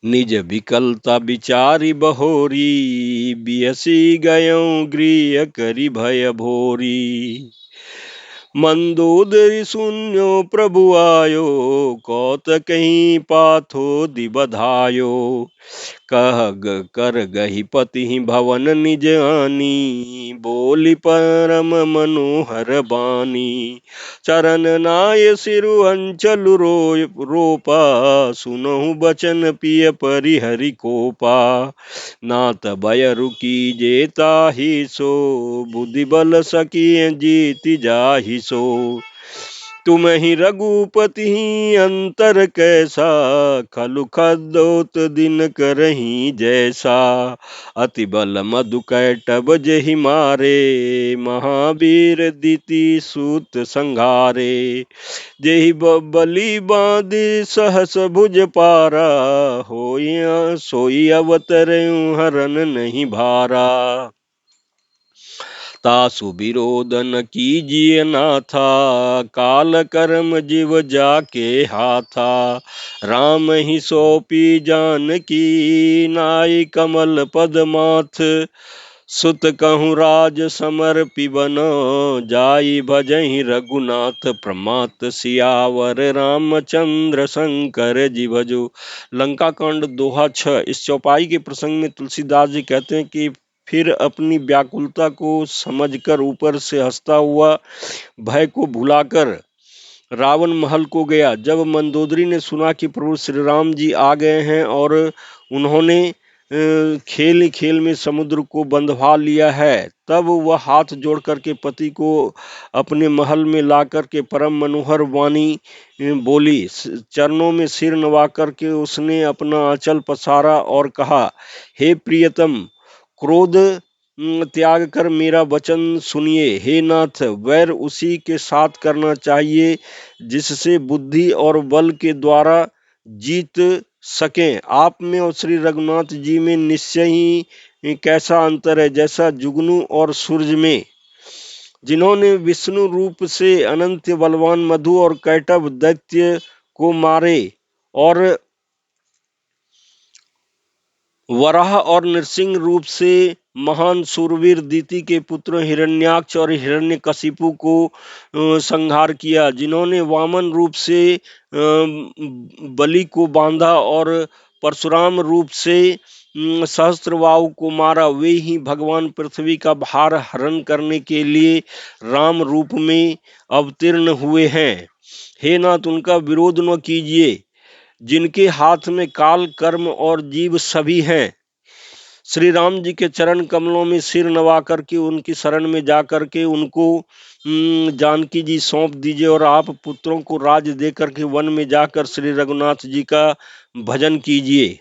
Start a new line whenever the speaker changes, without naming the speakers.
निज विकलता विचारी बहोरी, बियसी गयऊं गृह करी भय भोरी। मंदोदरी सुन्यो प्रभु आयो, कौतकहीं पाथो दिबधायो। कर गही पति भवन निज आनी, बोली परम मनोहर बानी। चरण नाय सिरु अंचल रोपा, सुनहु बचन पिय परिहरि कोपा। नाथ भय रुकी जेता ही सो, बुद्धि बल सकी जीति जाहि सो। तुम ही रघुपति अंतर कैसा, खलु खदोत दिन करही जैसा। अति बल मधु कैटभ जेहि मारे, महावीर दिति सूत संघारे। जेहि बलि बाँधि सहस भुज पारा, सोई अवतरऊ हरन नहीं भारा। तासु विरोध न कीजिए नाथा, काल कर्म जीव जाके हाथा। राम ही सौंपी जानकी, नाई कमल पद माथ। सुत कहूँ राज समर्पि बनो, जाई भजहि रघुनाथ प्रमात। सियावर रामचंद्र शंकर जी भजो। लंका कांड दोहा 6। इस चौपाई के प्रसंग में तुलसीदास जी कहते हैं कि फिर अपनी व्याकुलता को समझकर ऊपर से हंसता हुआ भय को भुलाकर रावण महल को गया। जब मंदोदरी ने सुना कि प्रभु श्री राम जी आ गए हैं और उन्होंने खेल ही खेल में समुद्र को बंधवा लिया है, तब वह हाथ जोड़ करके पति को अपने महल में ला करके परम मनोहर वाणी बोली। चरणों में सिर नवा करके उसने अपना आंचल पसारा और कहा, हे प्रियतम, क्रोध त्याग कर मेरा वचन सुनिए। हे नाथ, वैर उसी के साथ करना चाहिए जिससे बुद्धि और बल के द्वारा जीत सकें। आप में और श्री रघुनाथ जी में निश्चय ही कैसा अंतर है, जैसा जुगनू और सूरज में। जिन्होंने विष्णु रूप से अनंत बलवान मधु और कैटभ दैत्य को मारे, और वराह और नृसिंह रूप से महान सूरवीर दीति के पुत्र हिरण्याक्ष और हिरण्यकशिपु को संहार किया। जिन्होंने वामन रूप से बलि को बांधा और परशुराम रूप से सहस्त्रबाहु को मारा, वे ही भगवान पृथ्वी का भार हरण करने के लिए राम रूप में अवतीर्ण हुए हैं। हे नाथ, उनका विरोध न कीजिए, जिनके हाथ में काल कर्म और जीव सभी हैं। श्री राम जी के चरण कमलों में सिर नवा करके उनकी शरण में जा करके उनको जानकी जी सौंप दीजिए, और आप पुत्रों को राज दे करके वन में जाकर श्री रघुनाथ जी का भजन कीजिए।